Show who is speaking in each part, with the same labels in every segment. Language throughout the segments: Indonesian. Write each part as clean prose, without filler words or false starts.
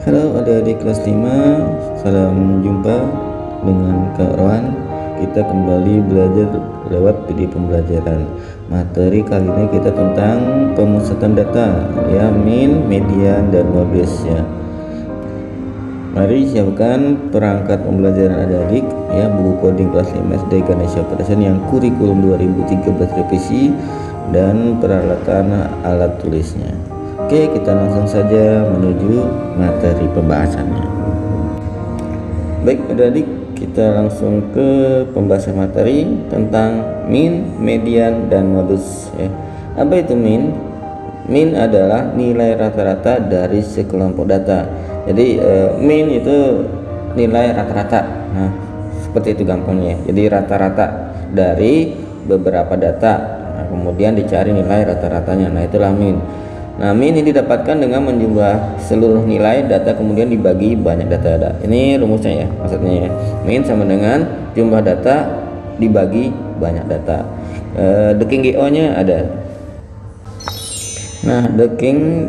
Speaker 1: Halo adik-adik kelas 5, salam jumpa dengan Kak Rohan. Kita kembali belajar lewat video pembelajaran. Materi kali ini kita tentang pemusatan data, ya, min, median, dan modus, ya. Mari siapkan perangkat pembelajaran adik-adik, ya, buku coding kelas 5 SD Ganesha Production yang kurikulum 2013 revisi dan peralatan alat tulisnya. Oke, kita langsung saja menuju materi pembahasannya. Baik adik-adik, kita langsung ke pembahasan materi tentang min, median, dan modus, ya. Apa itu min? Min adalah nilai rata-rata dari sekelompok data. Jadi min itu nilai rata-rata. Nah, seperti itu gampangnya. Jadi rata-rata dari beberapa data. Nah, kemudian dicari nilai rata-ratanya. Nah, itulah min. Nah, min ini didapatkan dengan menjumlah seluruh nilai data kemudian dibagi banyak data. Ini rumusnya, ya, maksudnya, ya. Min sama dengan jumlah data dibagi banyak data. Deking GO-nya ada. Nah, deking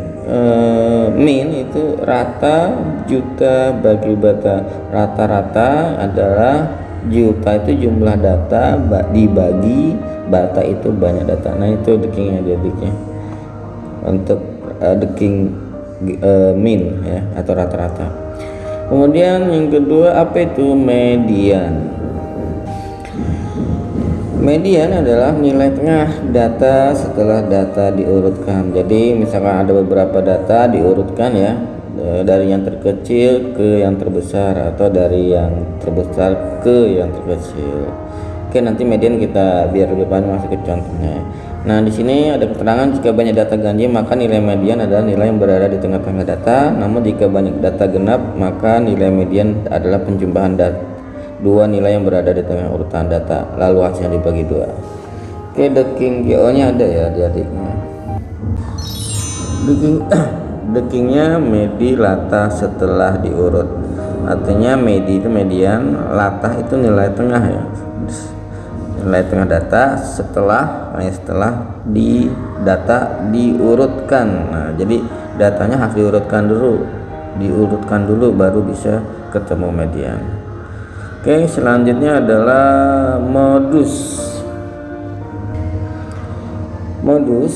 Speaker 1: min itu rata juta bagi bata. Rata-rata adalah juta itu jumlah data dibagi bata itu banyak data. Nah, itu dekingnya adiknya. Untuk deking min, ya, atau rata-rata. Kemudian yang kedua, apa itu median? Median adalah nilai tengah data setelah data diurutkan. Jadi misalkan ada beberapa data diurutkan, ya, dari yang terkecil ke yang terbesar atau dari yang terbesar ke yang terkecil. Oke, nanti median kita biar lebih paham masuk ke contohnya. Nah, di sini ada keterangan jika banyak data ganjil maka nilai median adalah nilai yang berada di tengah-tengah data. Namun jika banyak data genap maka nilai median adalah penjumlahan dua nilai yang berada di tengah urutan data lalu hasilnya dibagi dua. Oke, deking GO-nya ada, ya, adik-adiknya. Dekingnya medi latah setelah diurut. Artinya medi itu median, latah itu nilai tengah, ya. Nilai tengah data setelah di data diurutkan. Nah, jadi datanya harus diurutkan dulu baru bisa ketemu median. Oke, selanjutnya adalah modus. Modus,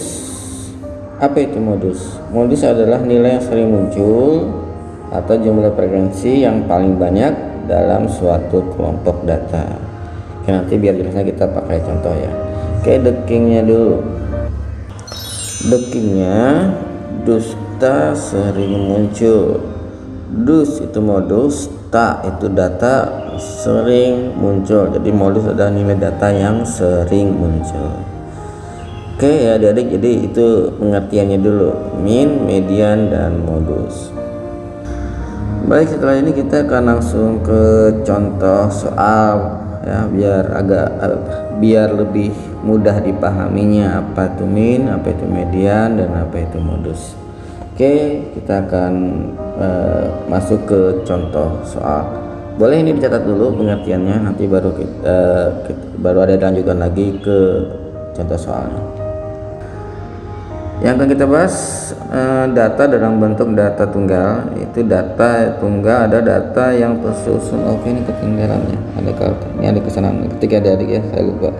Speaker 1: apa itu modus? Modus adalah nilai yang sering muncul atau jumlah frekuensi yang paling banyak dalam suatu kelompok data. Oke, nanti biar jelasnya kita pakai contoh, ya. Oke, dekingnya dulu. Dekingnya dusta sering muncul. Dus itu modus, ta itu data sering muncul. Jadi modus adalah nilai data yang sering muncul. Oke, ya adik-adik, jadi itu pengertiannya dulu, min, median, dan modus. Baik, setelah ini kita akan langsung ke contoh soal, ya, biar lebih mudah dipahaminya apa itu min, apa itu median, dan apa itu modus. Oke, kita akan masuk ke contoh soal. Boleh ini dicatat dulu pengertiannya, nanti baru ada lanjutan lagi ke contoh soalnya. Yang akan kita bahas data dalam bentuk data tunggal. Itu data tunggal ada data yang tersusun. Oke, ini ketinggalannya. Ini ada kesalahan ketika ada adik, ya, saya lupa.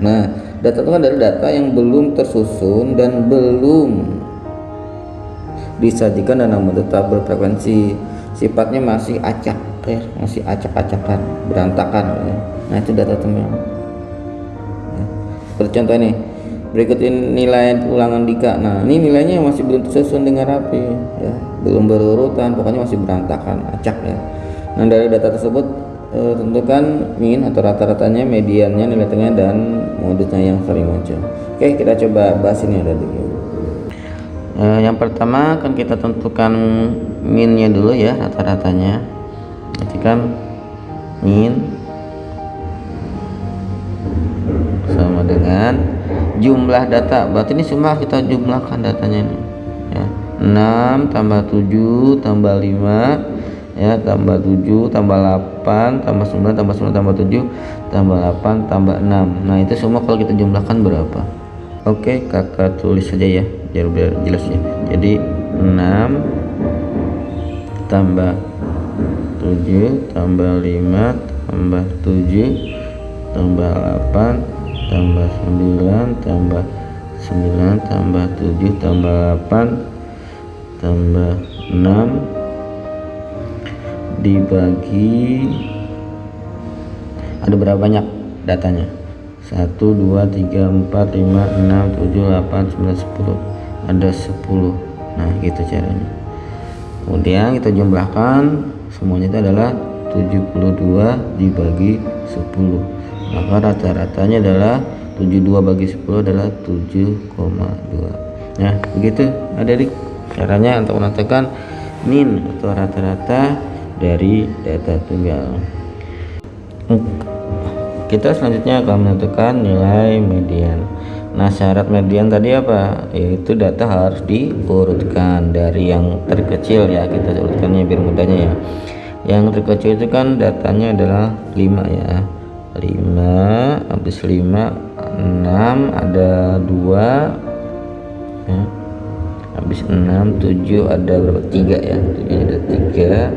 Speaker 1: Nah, data tunggal adalah data yang belum tersusun dan belum disajikan dalam bentuk tabel frekuensi. Sifatnya masih acak, ya, masih acak-acakan, berantakan, ya. Nah, itu data tunggal. Ya. Seperti contoh ini. Berikut ini nilai ulangan Dika. Nah, ini nilainya masih belum tersusun dengan rapi, ya, belum berurutan, pokoknya masih berantakan, acak, ya. Nah, dari data tersebut tentukan min atau rata-ratanya, mediannya, nilai tengah, dan modusnya yang sering muncul. Oke, kita coba bahas ini, adik. Yang pertama akan kita tentukan minnya dulu, ya, rata-ratanya. Ketikkan min sama dengan jumlah data, berarti ini semua kita jumlahkan datanya ini, ya. 6 tambah 7 tambah 5, ya, tambah 7 tambah 8 tambah 9 tambah 9 tambah 7 tambah 8 tambah 6. Nah, itu semua kalau kita jumlahkan berapa? Oke, kakak tulis saja, ya, biar jelas, ya. Jadi 6 tambah 7 tambah 5 tambah 7 tambah 8 tambah 9 tambah 9 tambah 7 tambah 8 tambah 6 dibagi, ada berapa banyak datanya? 1 2 3 4 5 6 7 8 9 10, ada 10. Nah gitu caranya. Kemudian kita jumlahkan, semuanya itu adalah 72 dibagi 10, maka rata-ratanya adalah 72 bagi 10 adalah 7,2. Nah begitu adik-adik caranya untuk menentukan min atau rata-rata dari data tunggal. Kita selanjutnya akan menentukan nilai median. Nah syarat median tadi apa? Yaitu data harus diurutkan dari yang terkecil ya, kita urutkannya biar mudahnya ya. Yang terkecil itu kan datanya adalah 5 ya, 5 habis 5 6 ada 2 ya. Habis 6 7 ada berapa? 3 ya, 7 ada 3,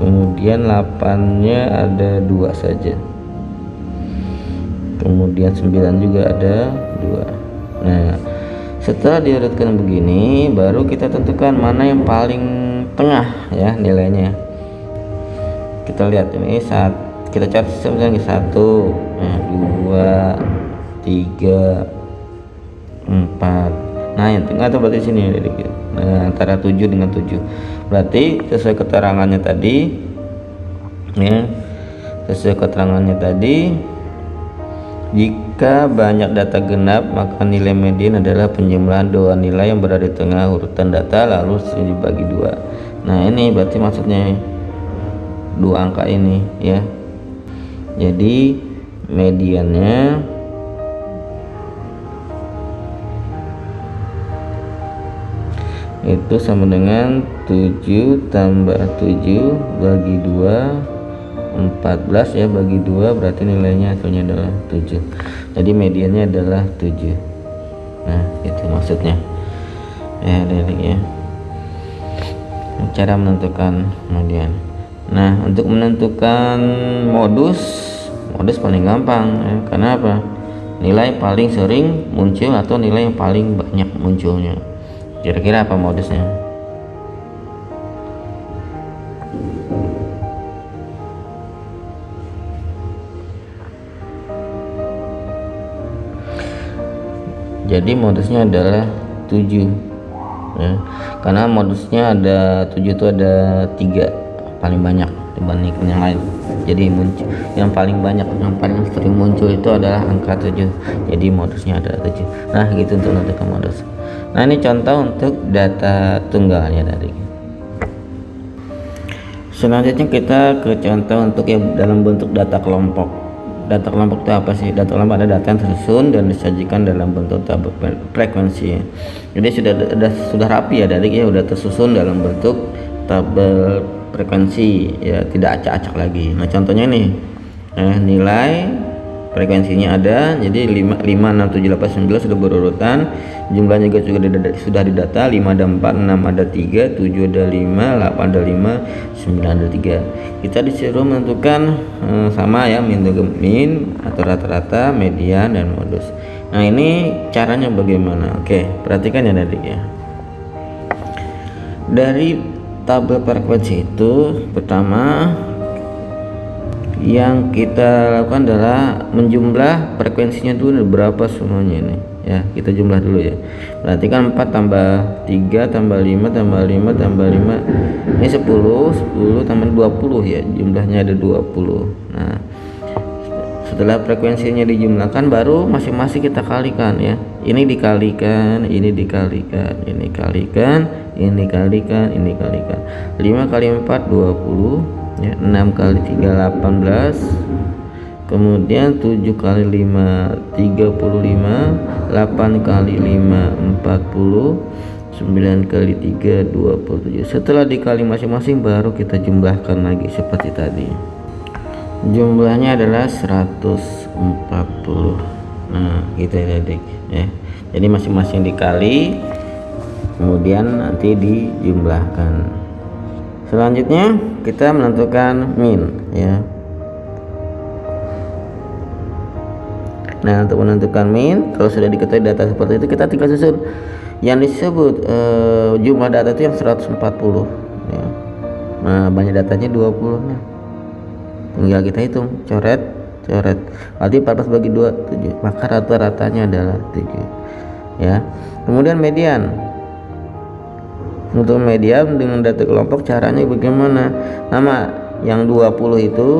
Speaker 1: kemudian 8 nya ada 2 saja, kemudian 9 juga ada 2. Nah setelah diurutkan begini baru kita tentukan mana yang paling tengah ya nilainya. Kita lihat ini saat kita cari misalnya 1 2 3 4. Nah yang tengah itu berarti sini. Nah antara 7 dengan 7 berarti sesuai keterangannya tadi ya, sesuai keterangannya tadi, jika banyak data genap maka nilai median adalah penjumlahan dua nilai yang berada di tengah urutan data lalu dibagi 2. Nah ini berarti maksudnya 2 angka ini ya, jadi mediannya itu sama dengan 7 tambah 7 bagi 2 14 ya, bagi 2 berarti nilainya hasilnya adalah 7, jadi mediannya adalah 7. Nah itu maksudnya ya adik-adik ya, cara menentukan median. Nah untuk menentukan modus paling gampang ya, karena apa? Nilai paling sering muncul atau nilai yang paling banyak munculnya. Kira-kira apa modusnya? Jadi modusnya adalah 7 ya. Karena modusnya ada 7 itu ada 3 paling banyak dibandingkan yang lain. Jadi muncul yang paling banyak, yang paling sering muncul itu adalah angka 7. Jadi modusnya ada 7. Nah gitu untuk menentukan modus. Nah ini contoh untuk data tunggalnya dari. Selanjutnya kita ke contoh untuk yang dalam bentuk data kelompok. Data kelompok itu apa sih? Data kelompok ada data yang tersusun dan disajikan dalam bentuk tabel frekuensi. Jadi sudah rapi ya dari ya, udah tersusun dalam bentuk tabel frekuensi ya, tidak acak-acak lagi. Nah contohnya nih nilai frekuensinya ada, jadi 5 6 7 8 9 sudah berurutan, jumlahnya juga sudah didata, 5 ada 4, 6 ada 3, 7 ada 5, 8 ada 5, 9 ada 3. Kita disuruh menentukan sama ya, min atau rata-rata, median dan modus. Nah ini caranya bagaimana? Oke, perhatikan ya adik ya. Dari tabel frekuensi itu pertama yang kita lakukan adalah menjumlah frekuensinya dulu berapa semuanya ini ya, kita jumlah dulu ya. Berarti kan 4 tambah 3 tambah 5 tambah 5 tambah 5 ini 10 tambah 20 ya, jumlahnya ada 20. Nah setelah frekuensinya dijumlahkan baru masing-masing kita kalikan ya, ini dikalikan, ini dikalikan, ini kalikan, ini kalikan, ini kalikan. 5 kali 4 20 ya, 6 kali 3 18, kemudian 7 kali 5 35, 8 kali 5 40, 9 kali 3 27. Setelah dikali masing-masing baru kita jumlahkan lagi seperti tadi. Jumlahnya adalah 140. Nah gitu ya adik ya, jadi masing-masing dikali kemudian nanti dijumlahkan. Selanjutnya kita menentukan min ya. Nah, untuk menentukan min, kalau sudah diketahui data seperti itu, kita tinggal susun yang disebut jumlah data itu yang 140 ya. Nah, banyak datanya 20 nya. Tinggal kita hitung, coret. Berarti 14 bagi 2 7. Maka rata-ratanya adalah 7 ya. Kemudian median. Untuk median dengan data kelompok caranya bagaimana? Nama yang 20 itu,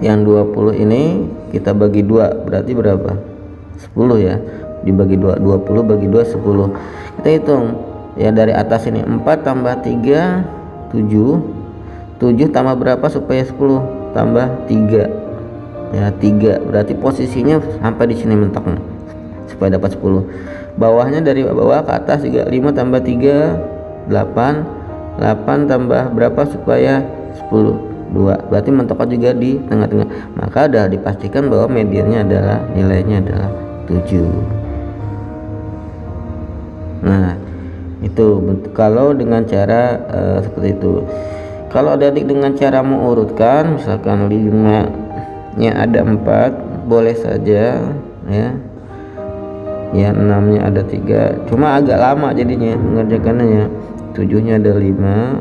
Speaker 1: yang 20 ini kita bagi 2, berarti berapa? 10 ya. Dibagi 2, 20 bagi 2 10. Kita hitung ya, dari atas ini 4 tambah 3 7. 7 tambah berapa supaya 10? Tambah 3 ya, 3 berarti posisinya sampai di sini mentok supaya dapat 10. Bawahnya dari bawah ke atas juga 5 tambah 3 8. 8 tambah berapa supaya 10? 2. Berarti mentoknya juga di tengah-tengah. Maka sudah dipastikan bahwa mediannya adalah, nilainya adalah 7. Nah, itu kalau dengan cara seperti itu. Kalau adik dengan cara mengurutkan, misalkan 5 nya ada 4, boleh saja ya. Ya, 6 nya ada 3, cuma agak lama jadinya mengerjakannya. 7 nya ada 5,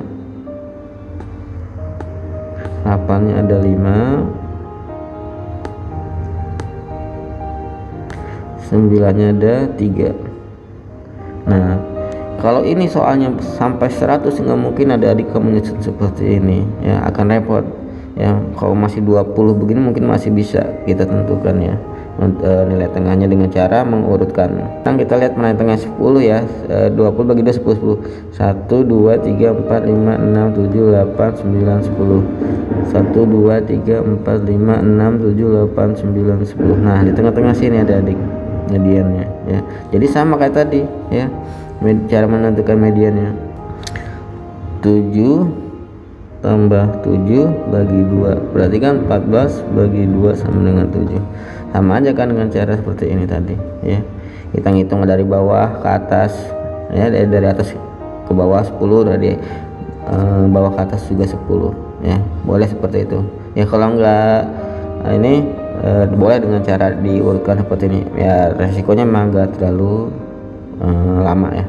Speaker 1: 8 nya ada 5, 9 nya ada 3. Nah, kalau ini soalnya sampai 100 nggak mungkin ada adik kamu nyusun seperti ini ya, akan repot ya. Kalau masih 20 begini mungkin masih bisa kita tentukan ya nilai tengahnya dengan cara mengurutkan. Sekarang kita lihat nilai tengah 10 ya. 20 bagi 2 10 10. 1 2 3 4 5 6 7 8 9 10. 1 2 3 4 5 6 7 8 9 10. Nah, di tengah-tengah sini ada adik mediannya ya. Jadi sama kayak tadi ya, cara menentukan mediannya 7 tambah 7 bagi 2, berarti kan 14 bagi 2 sama dengan 7. Sama aja kan dengan cara seperti ini tadi ya. Kita ngitung dari bawah ke atas ya, dari atas ke bawah 10, dari bawah ke atas juga 10 ya. Boleh seperti itu ya. Kalau enggak ini boleh dengan cara diurutkan seperti ini ya. Resikonya memang enggak terlalu lama ya.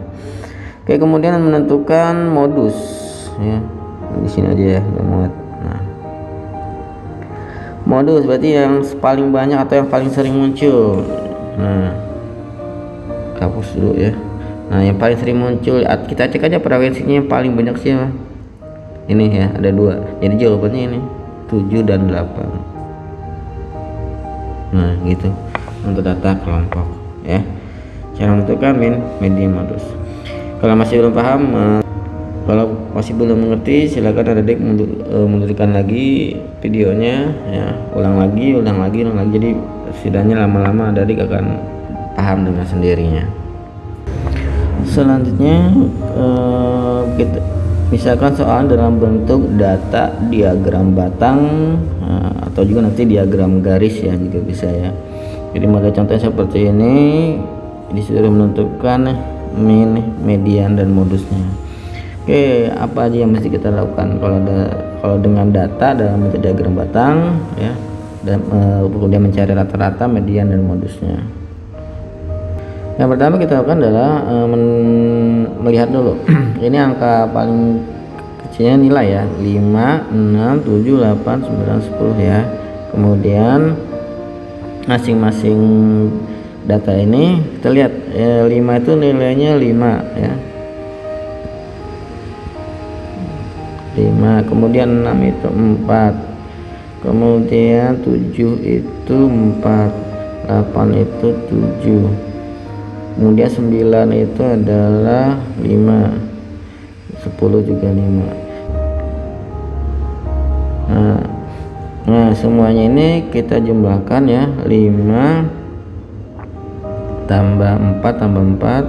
Speaker 1: Oke, kemudian menentukan modus ya. Di sini aja ya, nggak muat. Nah, modus berarti yang paling banyak atau yang paling sering muncul. Nah, hapus dulu ya. Nah, yang paling sering muncul, kita cek aja frekuensinya yang paling banyak siapa. Ini ya, ada 2. Jadi jawabannya ini 7 dan 8. Nah, gitu untuk data kelompok ya. Cara menentukan min, median, modus. Kalau masih belum paham, kalau masih belum mengerti, silakan adik mundurkan lagi videonya ya, ulang lagi. Jadi setidaknya lama-lama adik akan paham dengan sendirinya. Selanjutnya kita misalkan soal dalam bentuk data diagram batang atau juga nanti diagram garis ya, juga bisa ya. Jadi model contohnya seperti ini, disuruh menentukan min, median, dan modusnya. Oke, apa aja yang mesti kita lakukan kalau dengan data dalam bentuk diagram batang ya, dan kemudian mencari rata-rata, median, dan modusnya. Yang pertama kita lakukan adalah melihat dulu ini angka paling kecilnya nilai ya, 5 6 7 8 9 10 ya. Kemudian masing-masing data ini kita lihat 5 itu nilainya 5 ya, 5. Kemudian 6 itu 4, kemudian 7 itu 4, 8 itu 7, kemudian 9 itu adalah 5, 10 juga 5. Nah, semuanya ini kita jumlahkan ya, 5 tambah 4 tambah 4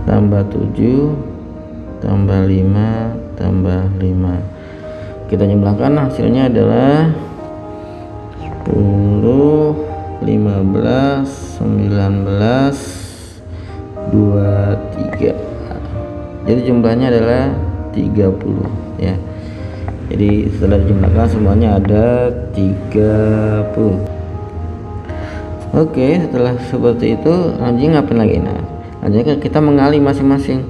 Speaker 1: tambah 7 tambah 5 tambah 5, kita jumlahkan, hasilnya adalah 10 15 19 23. Jadi jumlahnya adalah 30 ya. Jadi setelah dijumlahkan semuanya ada 30. Oke, setelah seperti itu lanjut ngapain lagi? Nah, lanjutnya kita mengali masing-masing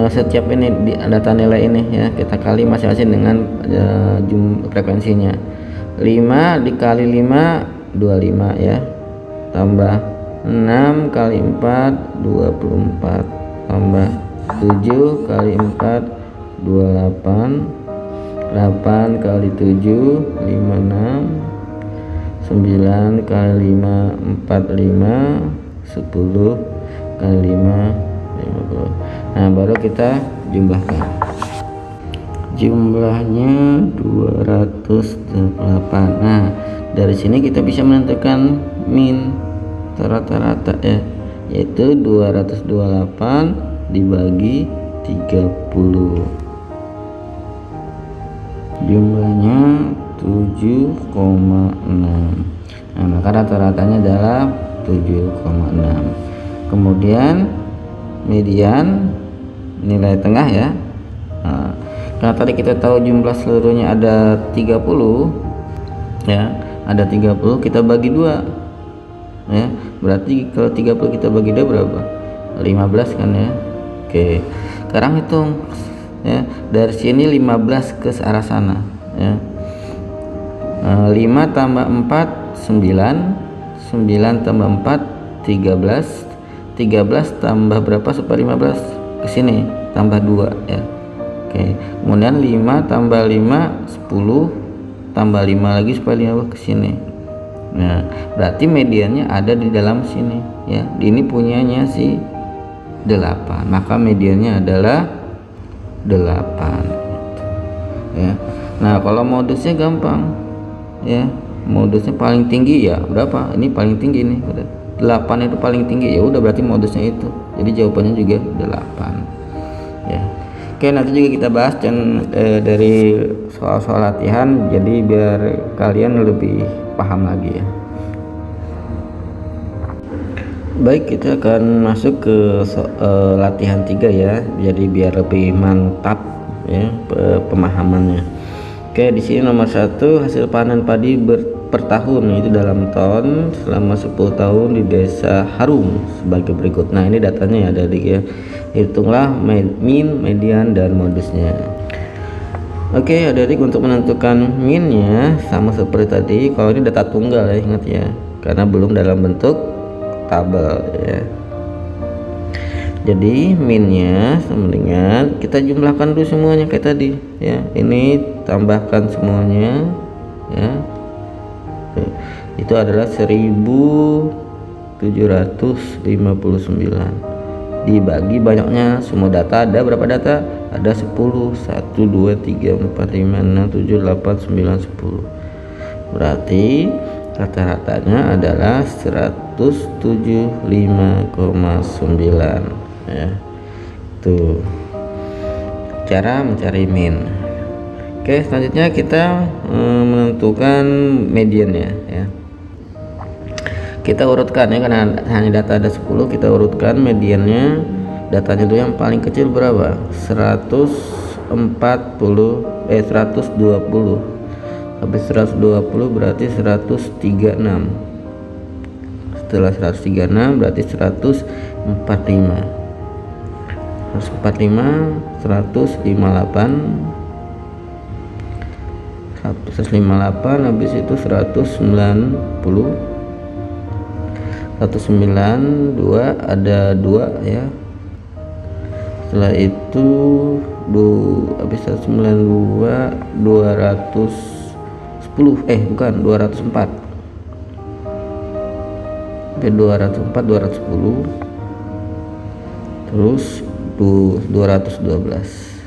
Speaker 1: setiap ini di data nilai ini ya, kita kali masing-masing dengan jumlah frekuensinya. 5 dikali 5 25 ya, tambah 6 kali 4 24, tambah 7 kali 4 28, 8 kali 7 56, 9 kali 5 45, 10 kali 5 50. Nah, baru kita jumlahkan. Jumlahnya 228. Nah, dari sini kita bisa menentukan min rata-rata ya, yaitu 228 dibagi 30. Jumlahnya 7,6. Nah, maka rata-ratanya adalah 7,6. Kemudian median nilai tengah ya. Nah, karena tadi kita tahu jumlah seluruhnya ada 30 ya, ada 30, kita bagi 2 ya. Berarti kalau 30 kita bagi 2 berapa? 15 kan ya. Oke, sekarang hitung ya, dari sini 15 ke arah sana ya. 5 tambah 4 9, 9 tambah 4 13, 13 tambah berapa supaya 15 ke sini tambah 2 ya. Oke, kemudian 5 tambah 5 10, tambah 5 lagi supaya 15 ke sini. Nah, berarti mediannya ada di dalam sini ya. Ini punyanya si 8, maka mediannya adalah 8 ya. Nah, kalau modusnya gampang ya, modusnya paling tinggi ya berapa? Ini paling tinggi nih, 8 itu paling tinggi ya, udah berarti modusnya itu. Jadi jawabannya juga 8 ya. Oke, nanti juga kita bahas dari soal-soal latihan, jadi biar kalian lebih paham lagi ya. Baik, kita akan masuk ke latihan 3 ya, jadi biar lebih mantap ya pemahamannya. Oke, di sini nomor 1, hasil panen padi per tahun itu dalam ton selama 10 tahun di desa Harum sebagai berikut. Nah, ini datanya ya, ada ya. Hitunglah min, median, dan modusnya. Oke, adik untuk menentukan minnya sama seperti tadi. Kalau ini data tunggal ya, ingat ya, karena belum dalam bentuk tabel ya. Jadi minnya sama dengan kita jumlahkan dulu semuanya kayak tadi ya. Ini tambahkan semuanya ya. Itu adalah 1759 dibagi banyaknya semua data. Ada berapa data? Ada 10. 1 2 3 4 5 6 7 8 9 10. Berarti rata-ratanya adalah 175,9 ya. Tuh cara mencari min. Oke, selanjutnya kita menentukan mediannya ya. Kita urutkan ya, karena hanya data ada 10, kita urutkan mediannya. Datanya itu yang paling kecil berapa? 120. Habis 120 berarti 136. Setelah 136 berarti 145. 145, 158, habis itu 190, 192, ada 2 ya. Setelah itu habis 192 210, bukan 204. 204 210, terus 212.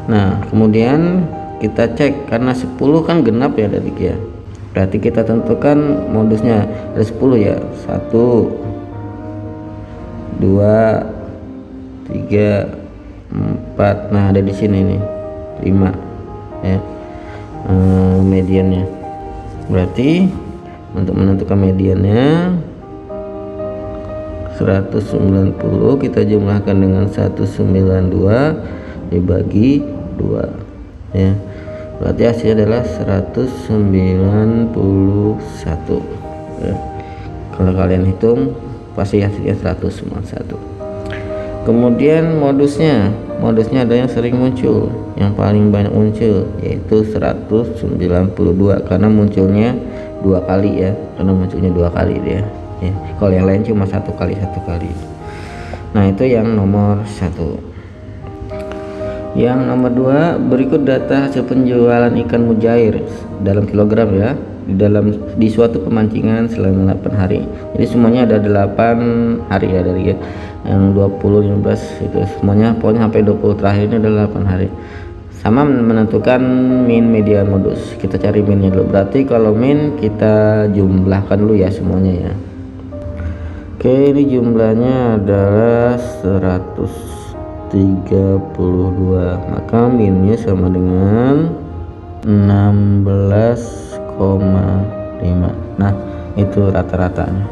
Speaker 1: Nah, kemudian kita cek karena 10 kan genap ya adik ya. Berarti kita tentukan modusnya ada 10 ya. 1 2 3 4. Nah, ada di sini nih 5 ya. Mediannya berarti Untuk menentukan mediannya 190 kita jumlahkan dengan 192 dibagi 2 ya, berarti hasilnya adalah 191 ya. Kalau kalian hitung pasti hasilnya 191. Kemudian modusnya ada yang sering muncul, yang paling banyak muncul yaitu 192 karena munculnya 2 kali ya, karena munculnya 2 kali dia ya. Kalau yang lain cuma 1 kali. Nah itu yang nomor 1. Yang nomor 2, berikut data hasil penjualan ikan mujair dalam kilogram ya, di suatu pemancingan selama 8 hari. Jadi semuanya ada 8 hari ya, dari yang 20, 15 itu semuanya, pokoknya sampai 20 terakhir ini adalah 8 hari. Sama menentukan min, median, modus. Kita cari minnya dulu. Berarti kalau min kita jumlahkan dulu ya semuanya ya. Oke, ini jumlahnya adalah 132, maka minnya sama dengan 16,5. Nah itu rata-ratanya.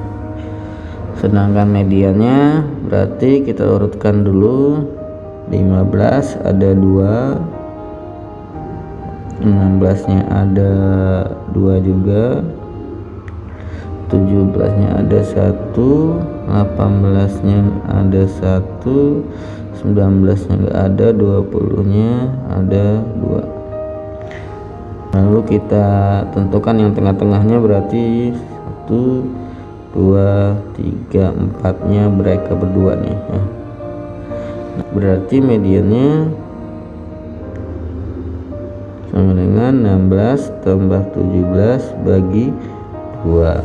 Speaker 1: Sedangkan mediannya berarti kita urutkan dulu. 15 ada 2, 16 nya ada 2 juga, 17 nya ada 1, 18 nya ada 1, 19 nya enggak ada, 20 nya ada 2. Lalu kita tentukan yang tengah-tengahnya, berarti 1, 2, 3, 4 nya mereka berdua nih ya. Nah, berarti mediannya sama dengan 16 tambah 17 bagi 2,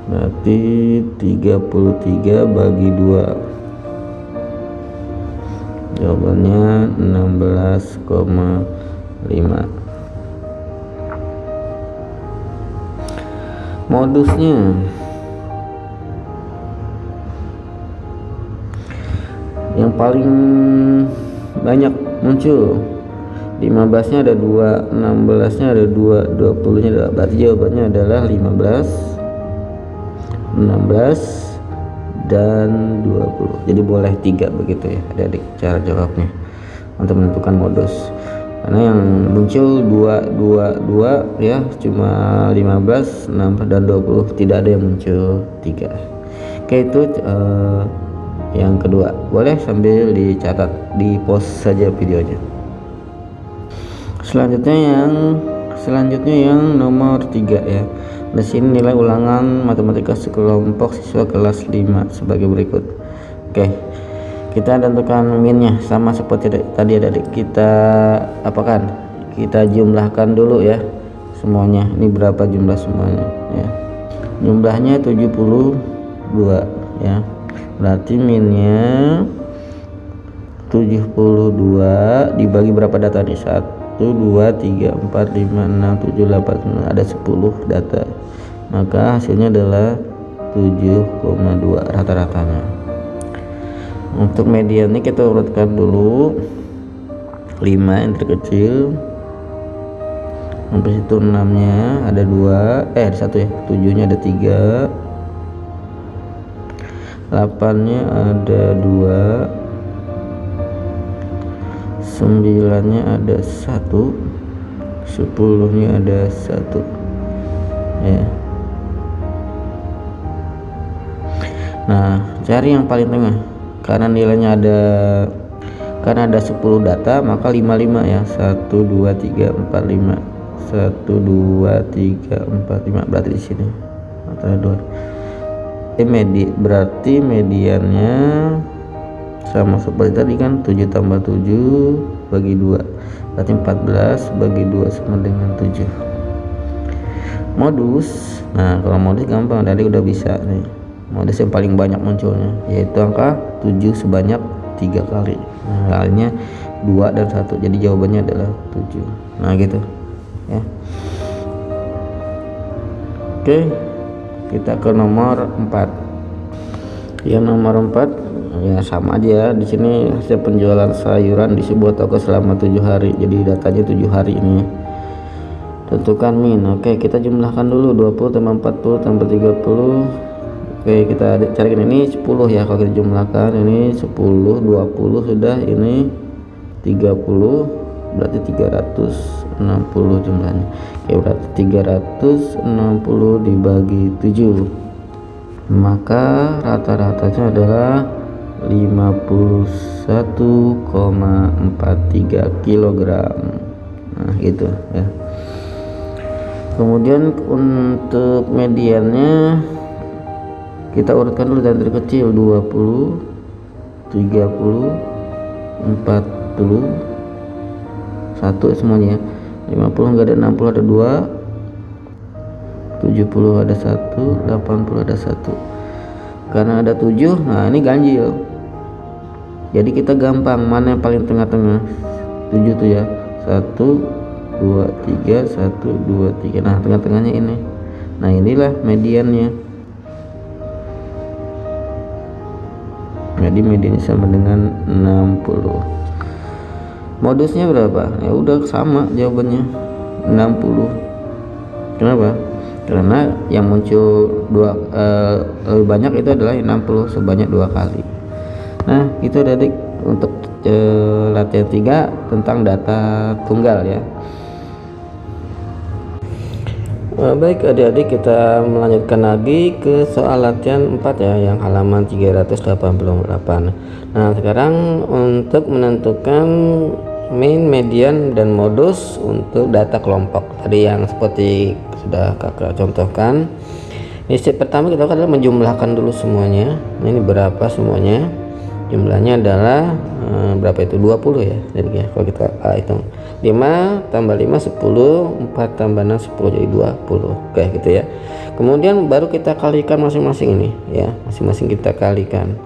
Speaker 1: berarti 33 bagi 2. Jawabannya 16,5. Modusnya yang paling banyak muncul, 15 nya ada 2, 16 nya ada 2, 20 nya ada, berarti jawabannya adalah 15, 16 dan 20. Jadi boleh 3 begitu ya adik-adik cara jawabnya untuk menentukan modus. Karena yang muncul 2 ya, cuma 15, 16 dan 20, tidak ada yang muncul 3. Oke, itu yang kedua. Boleh sambil dicatat, di post saja videonya. Selanjutnya yang nomor 3 ya. Di sini nilai ulangan matematika sekelompok siswa kelas 5 sebagai berikut. Oke, kita tentukan minnya sama seperti tadi ada, kita apakan, kita jumlahkan dulu ya semuanya. Ini berapa jumlah semuanya ya, jumlahnya 72 ya, berarti minnya 72 dibagi berapa data nih, 1, 2, 3, 4, 5, 6, 7, 8, 9, ada 10 data, maka hasilnya adalah 7,2 rata-ratanya. Untuk mediannya kita urutkan dulu, 5 yang terkecil, sampai situ 6 nya ada 2, ada 1 ya, 7 nya ada 3, 8 nya ada 2, 9 nya ada 1, 10 nya ada 1 ya. Nah, cari yang paling tengah karena nilainya karena ada 10 data, maka 55 ya, 1, 2, 3, 4, 5, 1, 2, 3, 4, 5, berarti di sini antara 2. Berarti mediannya sama seperti tadi kan, 7 tambah 7 bagi 2, berarti 14 bagi 2 sama dengan 7. Modus, nah kalau modus gampang, tadi udah bisa nih. Modus yang paling banyak munculnya yaitu angka 7 sebanyak 3 kali. Nah, lainnya 2 dan 1, jadi jawabannya adalah 7. Nah gitu ya. Oke, kita ke nomor 4. Yang nomor 4 ya sama aja ya. Di sini hasil penjualan sayuran di sebuah toko selama 7 hari. Jadi datanya 7 hari ini. tentukan min. Oke, kita jumlahkan dulu 20 tambah 40 tambah 30. Oke, kita carikan ini 10 ya. Kalau kita jumlahkan ini 10, 20 sudah, ini 30, berarti 360 jumlahnya. Oke, berarti 360 dibagi 7, maka rata-ratanya adalah 51,43 kg. Nah gitu ya. Kemudian untuk mediannya kita urutkan dulu dari terkecil, 20, 30, 40, 1 semuanya, 50 enggak ada, 60 ada 2, 70 ada 1, 80 ada 1. Karena ada 7, nah ini ganjil, jadi kita gampang mana yang paling tengah-tengah. 7 tuh ya, 1 2 3, 1 2 3. Nah tengah-tengahnya ini, nah inilah mediannya. Jadi mediannya sama dengan 60. Modusnya berapa? Ya udah sama jawabannya, 60. Kenapa? Karena yang muncul lebih banyak itu adalah 60 sebanyak 2 kali. Nah itu adik untuk latihan 3 tentang data tunggal ya. Baik adik-adik, kita melanjutkan lagi ke soal latihan 4 ya, yang halaman 388. Nah sekarang untuk menentukan min, median, dan modus untuk data kelompok tadi yang seperti sudah kakak contohkan. Ini step pertama kita lakukan adalah menjumlahkan dulu semuanya. Nah, ini berapa semuanya, jumlahnya adalah berapa itu, 20 ya. Jadi ya kalau kita hitung 5 tambah 5 10, 4 tambah 6 10, jadi 20. Oke gitu ya. Kemudian baru kita kalikan masing-masing ini ya, masing-masing kita kalikan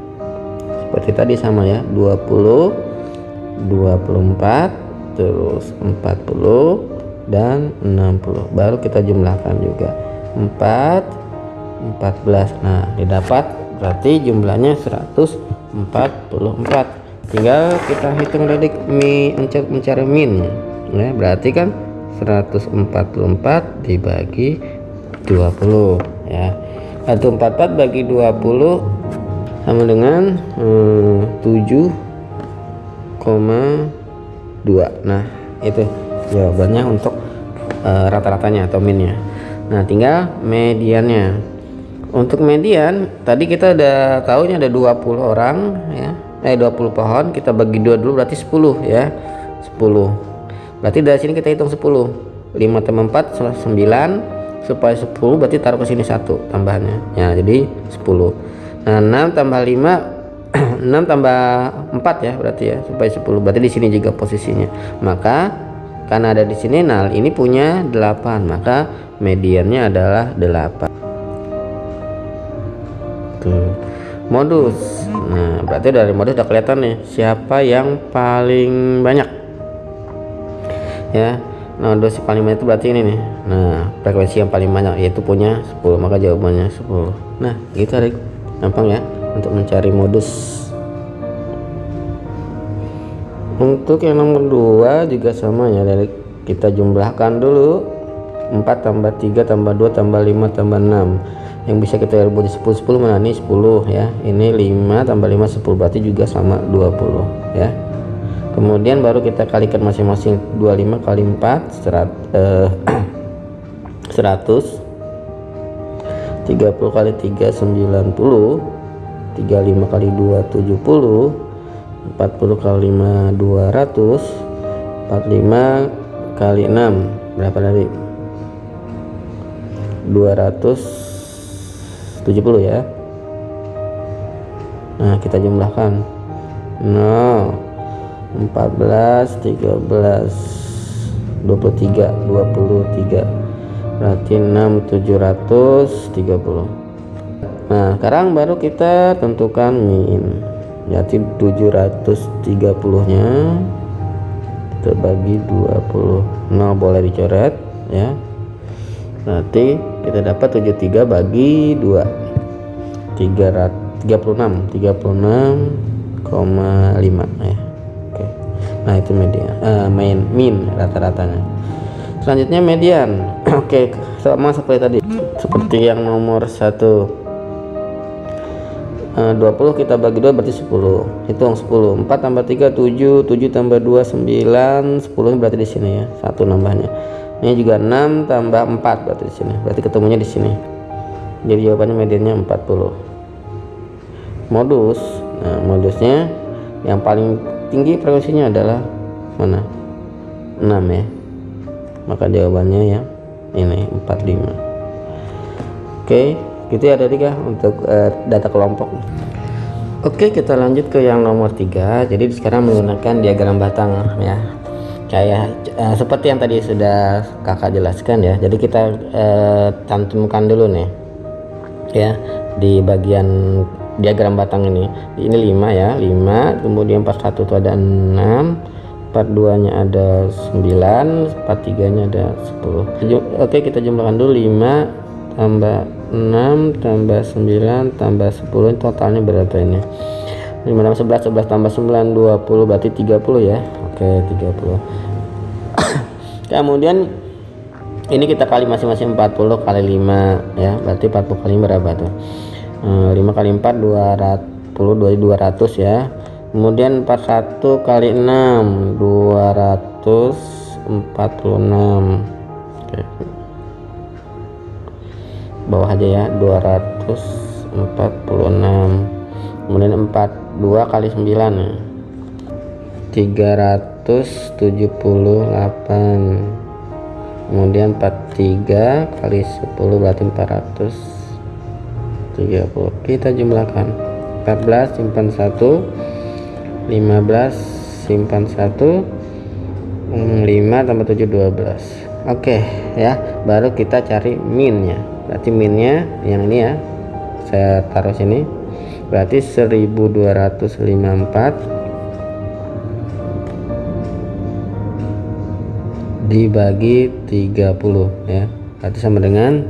Speaker 1: seperti tadi sama ya, 20, 24, terus 40 dan 60. Baru kita jumlahkan juga 4, 14. Nah didapat berarti jumlahnya 144. Tinggal kita hitung adik mencari min ya, berarti kan 144 dibagi 20 ya. 144 bagi 20 sama dengan 7,2. Nah itu jawabannya untuk rata-ratanya atau minnya. Nah tinggal mediannya. Untuk median tadi kita udah tahu ini ada 20 orang ya, 20 pohon, kita bagi 2 dulu berarti 10 ya, 10. Berarti dari sini kita hitung 10, 5 tambah 4 9, supaya 10 berarti taruh ke sini 1 tambahannya ya, jadi 10. Nah 6 tambah 5 6 tambah 4 ya berarti ya, supaya 10 berarti di sini juga posisinya. Maka karena ada di sini, nah ini punya 8, maka mediannya adalah 8. Tuh. Modus. Nah berarti dari modus udah kelihatan nih siapa yang paling banyak ya. Nah modus paling banyak itu berarti ini nih. Nah frekuensi yang paling banyak yaitu punya 10, maka jawabannya 10. Nah gitu adik, gampang ya untuk mencari modus. Untuk yang nomor 2 juga sama ya, dari kita jumlahkan dulu 4 tambah 3 tambah 2 tambah 5 tambah 6. Yang bisa kita buat 10 mana nih, 10 ya. Ini 5 tambah 5 10, berarti juga sama 20 ya. Kemudian baru kita kalikan masing-masing, 25 kali 4 100, 30 kali 3 90, 35 kali 2 70, 40 kali 5 200, 45 kali 6 berapa tadi, 270 ya. Nah kita jumlahkan 0 14 13 23 berarti 6 730. Nah sekarang baru kita tentukan min, yaitu 730 nya kita bagi 20, 0 boleh dicoret ya. Berarti kita dapat 73 bagi 2 36,5 ya. Oke. Nah itu media min rata-ratanya. Selanjutnya median. Oke, sama seperti tadi, seperti yang nomor 1. 20 kita bagi 2 berarti 10. Hitung 10. 4 tambah 3 7, 7 tambah 2 9, 10 berarti di sini ya. 1 nambahnya. Ini juga 6 tambah 4 berarti di sini. Berarti ketemunya di sini. Jadi jawabannya mediannya 40. Modus. Nah, modusnya yang paling tinggi frekuensinya adalah mana? 6 ya. Maka jawabannya ya ini 45. Oke. Gitu ya ada 3 untuk data kelompok. Oke, kita lanjut ke yang nomor 3. Jadi sekarang menggunakan diagram batang ya, kayak seperti yang tadi sudah kakak jelaskan ya. Jadi kita cantumkan dulu nih ya di bagian diagram batang ini 5 ya, 5, kemudian 41 itu ada 6, 42 nya ada 9, 43 nya ada 10. Oke, kita jumlahkan dulu. 5 tambah 6 tambah 9 tambah 10, totalnya berapa ini? 5 tambah 11, 11 tambah 9 20, berarti 30 ya. Oke, 30. Kemudian ini kita kali masing-masing 40 kali 5 ya, berarti 40 kali 5 berapa tuh? 5 kali 4 200, 200 ya. Kemudian 41 kali 6 246. Oke, bawah aja ya, 246. Kemudian 42 kali 9 ya, 378. Kemudian 43 kali 10 berarti 430. Kita jumlahkan. 14 simpan 1, 15 simpan 1, 5 tambah 7 12. Oke ya, baru kita cari minnya. Berarti minnya yang ini ya, saya taruh sini, berarti 1254 dibagi 30 ya, berarti sama dengan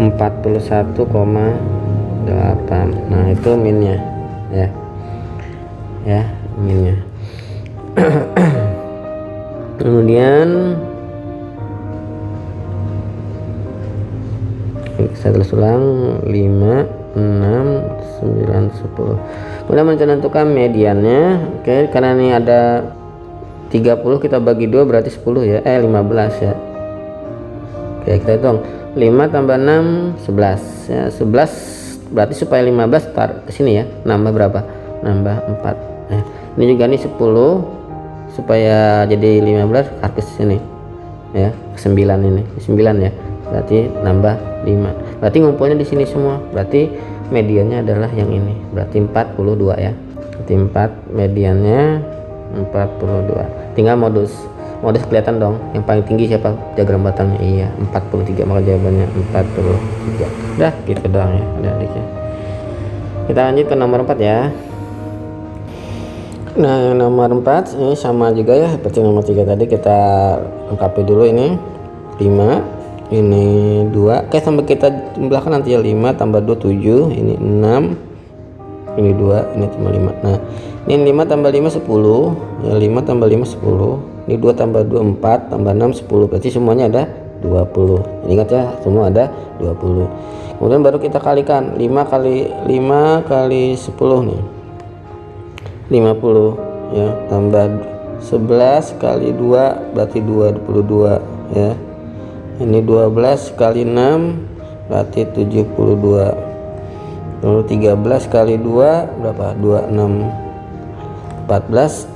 Speaker 1: 41,8. nah itu minnya ya minnya. Kemudian saya tulis ulang, 5 6 9 10. Kemudian menentukan mediannya. Oke, karena ini ada 30 kita bagi 2 berarti 10 ya, 15 ya. Oke, kita hitung 5 tambah 6 11 ya, 11 berarti supaya 15 taruh ke sini ya, nambah berapa? Nambah 4 ya. Ini juga nih 10 supaya jadi 15 taruh ke sini ya, 9 ini 9 ya, berarti nambah 5, berarti ngumpulnya di sini semua, berarti mediannya adalah yang ini, berarti 42 ya. Berarti 4 mediannya 42. Tinggal modus kelihatan dong, yang paling tinggi siapa diagram batangnya? Iya, 43, maka jawabannya 43. Udah gitu doang ya, udah dikit. Kita lanjut ke nomor 4 ya. Nah, yang nomor 4 ini sama juga ya seperti nomor 3 tadi, kita lengkapi dulu. Ini 5, ini 2. Oke, sampai kita jumlahkan nanti ya, 5 tambah 2 7, ini 6, ini 2, ini cuma 5. Nah, ini 5 tambah 5 10 ya, 5 tambah 5 10, ini 2 tambah 2 4 tambah 6 10, berarti semuanya ada 20. Ingat ya, semua ada 20. Kemudian baru kita kalikan 5 kali 10 nih 50 ya, tambah 11 kali 2 berarti 22 ya. Ini 12 kali 6 berarti 72. Lalu 13 kali 2 berapa? 26. 14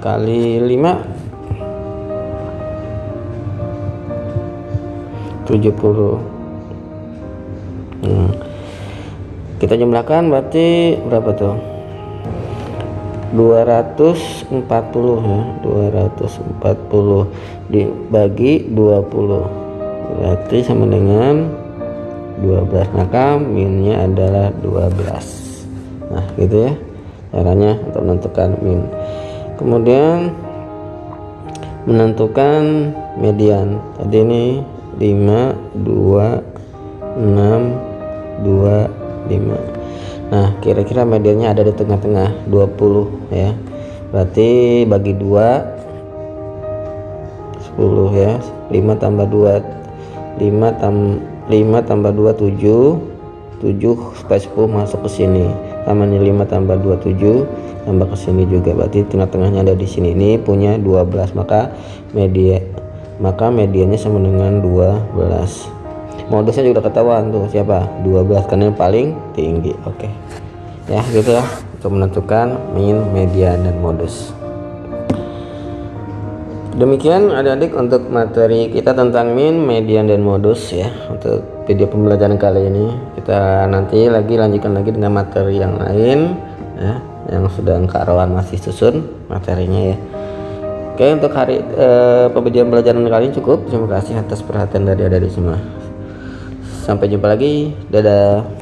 Speaker 1: kali 5 70. Kita jumlahkan berarti berapa tuh? 240 ya, 240 dibagi 20 berarti sama dengan 12, maka minnya adalah 12. Nah gitu ya caranya untuk menentukan min. Kemudian menentukan median, tadi ini 5 2 6 2 5. Nah kira-kira mediannya ada di tengah-tengah 20 ya, berarti bagi 2 10 ya. 5 tambah 2 5 tambah 2 7 supaya 10 masuk ke sini, sama nih 5 tambah 2 7 tambah ke sini juga, berarti tengah-tengahnya ada di sini. Ini punya 12, maka medianya sama dengan 12. Modusnya juga ketahuan tuh siapa, 12 karena yang paling tinggi. Oke ya, gitu ya untuk menentukan min, median, dan modus. Demikian adik-adik untuk materi kita tentang min, median, dan modus ya. Untuk video pembelajaran kali ini kita nanti lanjutkan lagi dengan materi yang lain ya, yang sudah Kak Rowan masih susun materinya ya. Oke, untuk hari pembelajaran kali ini cukup. Terima kasih atas perhatian dari adik-adik semua. Sampai jumpa lagi, dadah.